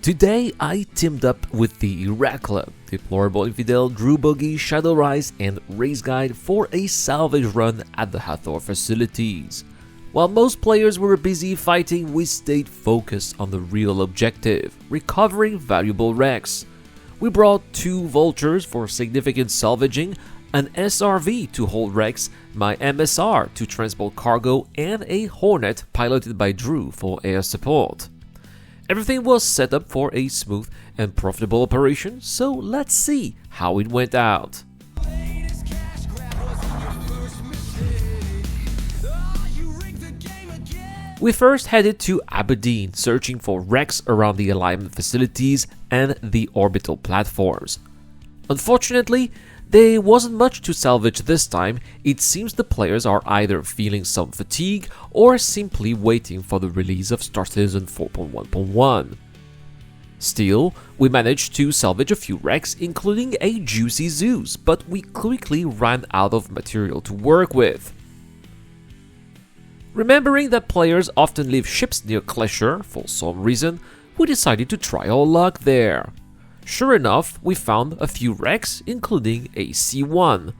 Today I teamed up with the Iraq Club, Deplorableinfidel, Drewboogie, Shadowrise and Race Guide for a salvage run at the Hathor facilities. While most players were busy fighting, we stayed focused on the real objective, recovering valuable wrecks. We brought 2 Vultures for significant salvaging, an SRV to hold wrecks, my MSR to transport cargo, and a Hornet piloted by Drew for air support. Everything was set up for a smooth and profitable operation, so let's see how it went out. We first headed to Aberdeen, searching for wrecks around the alignment facilities and the orbital platforms. Unfortunately, there wasn't much to salvage this time. It seems the players are either feeling some fatigue or simply waiting for the release of Star Citizen 4.1.1. Still, we managed to salvage a few wrecks, including a juicy Zeus, but we quickly ran out of material to work with. Remembering that players often leave ships near Klescher for some reason, we decided to try our luck there. Sure enough, we found a few wrecks, including a C1.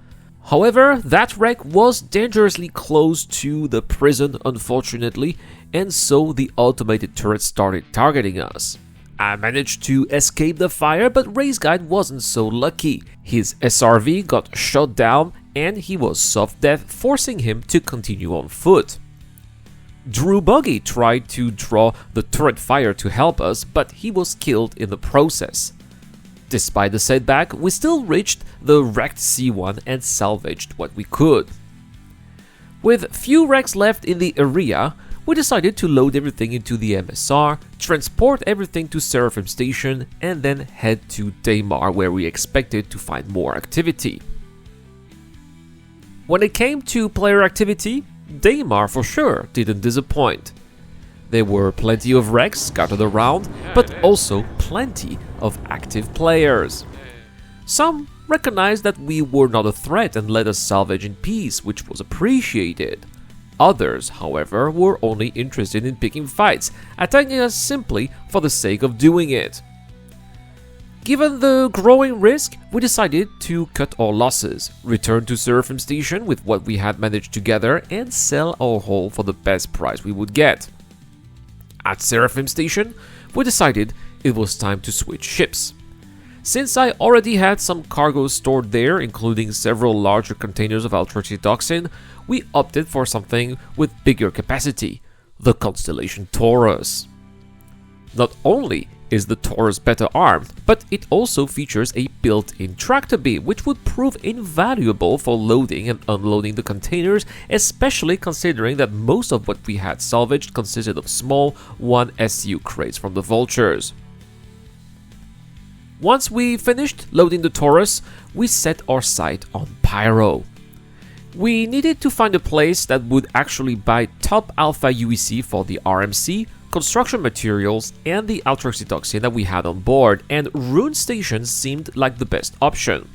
However, that wreck was dangerously close to the prison, unfortunately, and so the automated turret started targeting us. I managed to escape the fire, but Race Guide wasn't so lucky. His SRV got shot down and he was soft death, forcing him to continue on foot. Drewboogie tried to draw the turret fire to help us, but he was killed in the process. Despite the setback, we still reached the wrecked C1 and salvaged what we could. With few wrecks left in the area, we decided to load everything into the MSR, transport everything to Seraphim Station, and then head to Daymar, where we expected to find more activity. When it came to player activity, Daymar for sure didn't disappoint. There were plenty of wrecks scattered around, but also plenty of active players. Some recognized that we were not a threat and let us salvage in peace, which was appreciated. Others, however, were only interested in picking fights, attacking us simply for the sake of doing it. Given the growing risk, we decided to cut our losses, return to Seraphim Station with what we had managed to gather, and sell our hull for the best price we would get. At Seraphim Station, we decided it was time to switch ships. Since I already had some cargo stored there, including several larger containers of altruxitoxin, we opted for something with bigger capacity, the Constellation Taurus. Not only is the Taurus better armed, but it also features a built-in tractor beam, which would prove invaluable for loading and unloading the containers, especially considering that most of what we had salvaged consisted of small 1 SU crates from the Vultures. Once we finished loading the Taurus, we set our sight on Pyro. We needed to find a place that would actually buy top alpha aUEC for the RMC, construction materials, and the altruxitoxin that we had on board, and Rune Station seemed like the best option.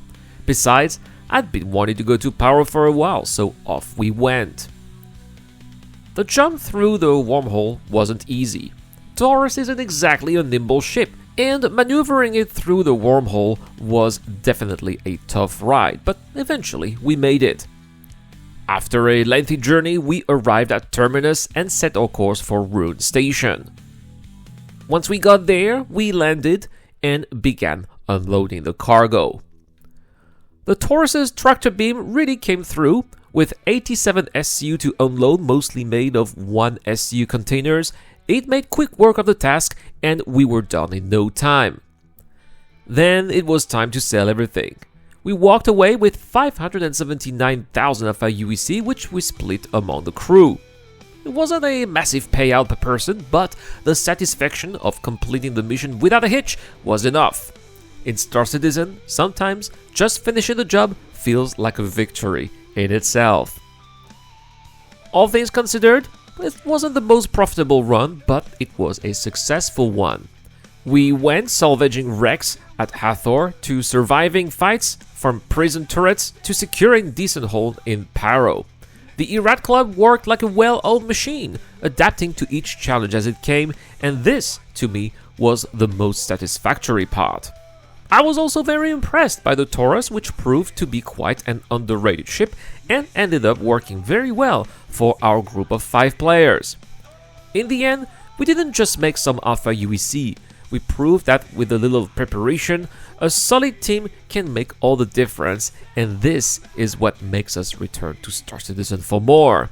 Besides, I'd been wanting to go to Pyro for a while, so off we went. The jump through the wormhole wasn't easy. Taurus isn't exactly a nimble ship, and maneuvering it through the wormhole was definitely a tough ride, but eventually we made it. After a lengthy journey, we arrived at Terminus and set our course for Rune Station. Once we got there, we landed and began unloading the cargo. The Taurus's tractor beam really came through, with 87 SU to unload, mostly made of 1 SU containers. It made quick work of the task, and we were done in no time. Then it was time to sell everything. We walked away with 579,000 of aUEC, which we split among the crew. It wasn't a massive payout per person, but the satisfaction of completing the mission without a hitch was enough. In Star Citizen, sometimes just finishing the job feels like a victory in itself. All things considered, it wasn't the most profitable run, but it was a successful one. We went salvaging wrecks at Hathor, to surviving fights from prison turrets to securing decent hold in Pyro. The Iraq Club worked like a well-oiled machine, adapting to each challenge as it came, and this, to me, was the most satisfactory part. I was also very impressed by the Taurus, which proved to be quite an underrated ship and ended up working very well for our group of 5 players. In the end, we didn't just make some Alpha UEC, we proved that with a little preparation, a solid team can make all the difference, and this is what makes us return to Star Citizen for more.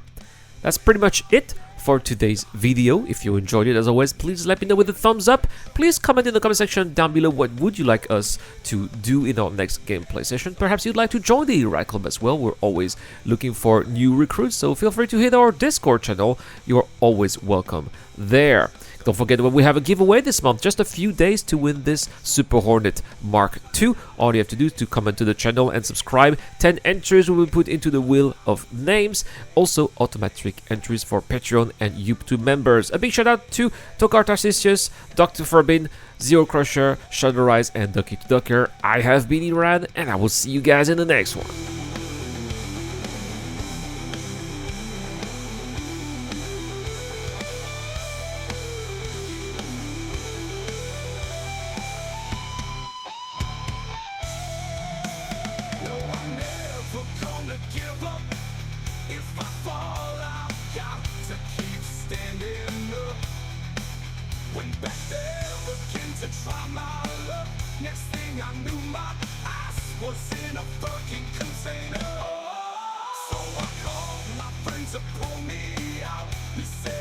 That's pretty much it for today's video. If you enjoyed it, as always, please let me know with a thumbs up. Please comment in the comment section down below what would you like us to do in our next gameplay session. Perhaps you'd like to join the Right Club as well. We're always looking for new recruits, so feel free to hit our Discord channel. You're always welcome there. Don't forget that we have a giveaway this month, just a few days to win this Super Hornet Mark II. All you have to do is to comment to the channel and subscribe. 10 entries will be put into the wheel of names. Also, automatic entries for Patreon and YouTube members. A big shout out to Tokar Tarsicius, Dr. Forbin, Zero Crusher, Shadowrise, and Ducky to Ducker. I have been Irad, and I will see you guys in the next one. Next thing I knew, my ass was in a fucking container. So I called my friends to pull me out. He said,